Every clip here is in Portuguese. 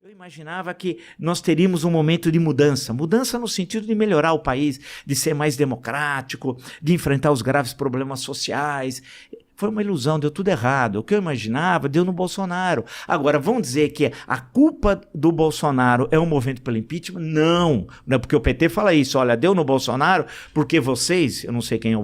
Eu imaginava que nós teríamos um momento de mudança. Mudança no sentido de melhorar o país, de ser mais democrático, de enfrentar os graves problemas sociais. Foi uma ilusão, deu tudo errado. O que eu imaginava deu no Bolsonaro. Agora, vão dizer que a culpa do Bolsonaro é o movimento pelo impeachment? Não. Não é porque o PT fala isso. Olha, deu no Bolsonaro porque vocês, eu não sei quem são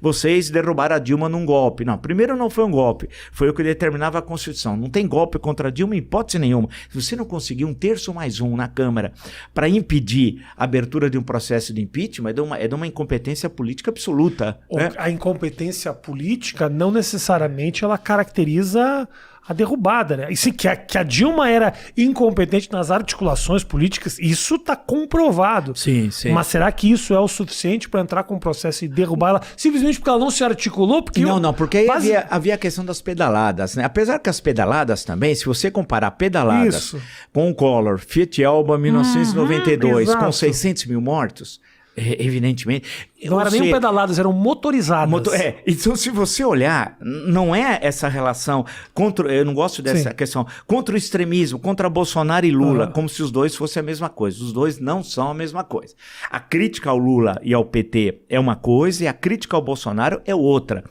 vocês derrubaram a Dilma num golpe. Não, primeiro não foi um golpe. Foi o que determinava a Constituição. Não tem golpe contra a Dilma em hipótese nenhuma. Se você não conseguir 1/3 na Câmara para impedir a abertura de um processo de impeachment, é de uma incompetência política absoluta. Né? A incompetência política não necessariamente ela caracteriza a derrubada, né? E sim, que a Dilma era incompetente nas articulações políticas, isso está comprovado. Sim, sim. Mas será que isso é o suficiente para entrar com o processo e derrubar ela simplesmente porque ela não se articulou? Porque não, porque aí havia a questão das pedaladas, né? Apesar que as pedaladas também, se você comparar pedaladas com o Collor, Fiat Elba 1992, com 600 mil mortos, evidentemente... Não eram nem pedaladas, eram motorizadas. Então, se você olhar, não é essa relação contra... Eu não gosto dessa questão. Contra o extremismo, contra Bolsonaro e Lula, como se os dois fossem a mesma coisa. Os dois não são a mesma coisa. A crítica ao Lula e ao PT é uma coisa e a crítica ao Bolsonaro é outra.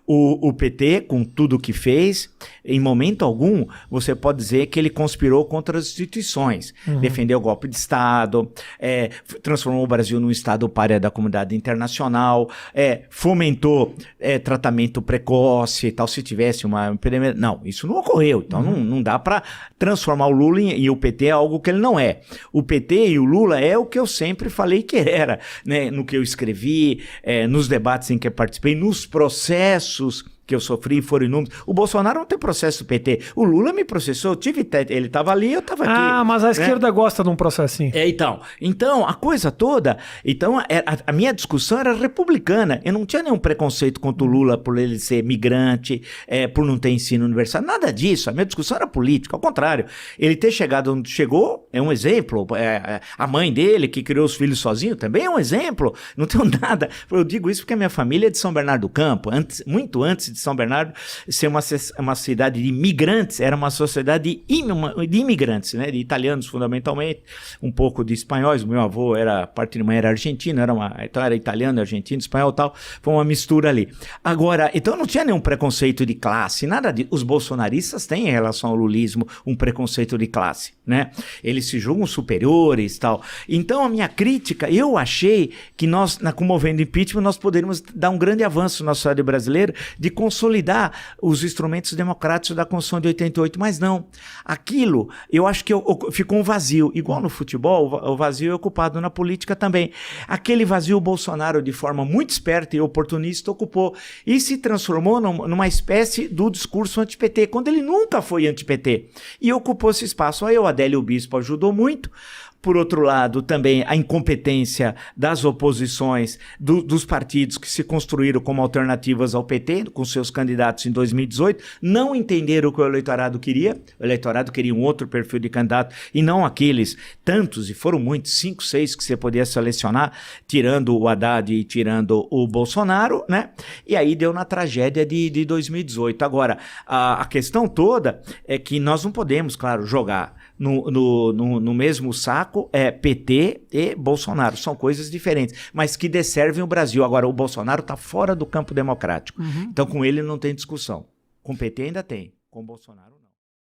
O PT, com tudo o que fez, em momento algum, você pode dizer que ele conspirou contra as instituições. Defendeu o golpe de Estado, transformou o Brasil num Estado pária da comunidade internacional, fomentou tratamento precoce e tal, se tivesse uma epidemia. Não, isso não ocorreu. Então não dá para transformar o Lula e o PT em algo que ele não é. O PT e o Lula é o que eu sempre falei que era, né? No que eu escrevi, nos debates em que eu participei, nos processos que eu sofri foram inúmeros. O Bolsonaro não tem processo do PT. O Lula me processou, ele estava ali, eu estava aqui. Mas a esquerda gosta de um processinho. Então, a coisa toda... Então, a minha discussão era republicana. Eu não tinha nenhum preconceito contra o Lula por ele ser migrante, por não ter ensino universitário, nada disso. A minha discussão era política, ao contrário. Ele ter chegado onde chegou é um exemplo. A mãe dele, que criou os filhos sozinho, também é um exemplo. Não tenho nada... Eu digo isso porque a minha família é de São Bernardo do Campo, muito antes de São Bernardo ser uma cidade de imigrantes, era uma sociedade de imigrantes, né? De italianos fundamentalmente, um pouco de espanhóis. O meu avô a parte de mãe era argentino, então era italiano, argentino, espanhol e tal, foi uma mistura ali. Agora, então não tinha nenhum preconceito de classe, nada disso. Os bolsonaristas têm em relação ao lulismo um preconceito de classe, né? Eles se julgam superiores e tal. Então a minha crítica, eu achei que nós, com o movimento impeachment, nós poderíamos dar um grande avanço na sociedade brasileira de consolidar os instrumentos democráticos da Constituição de 88, mas não. Aquilo, eu acho que ficou um vazio. Igual no futebol, o vazio é ocupado na política também. Aquele vazio o Bolsonaro, de forma muito esperta e oportunista, ocupou e se transformou numa espécie do discurso anti-PT, quando ele nunca foi anti-PT. E ocupou esse espaço. Aí o Adélio Bispo ajudou muito. Por outro lado, também a incompetência das oposições, dos partidos que se construíram como alternativas ao PT, com seus candidatos em 2018, não entenderam o que o eleitorado queria. O eleitorado queria um outro perfil de candidato e não aqueles tantos, e foram muitos, 5, 6 que você podia selecionar, tirando o Haddad e tirando o Bolsonaro, né? E aí deu na tragédia de 2018. Agora, a questão toda é que nós não podemos, claro, jogar no mesmo saco PT e Bolsonaro. São coisas diferentes, mas que desservem o Brasil. Agora, o Bolsonaro está fora do campo democrático. Então, com ele não tem discussão. Com o PT ainda tem, com o Bolsonaro não.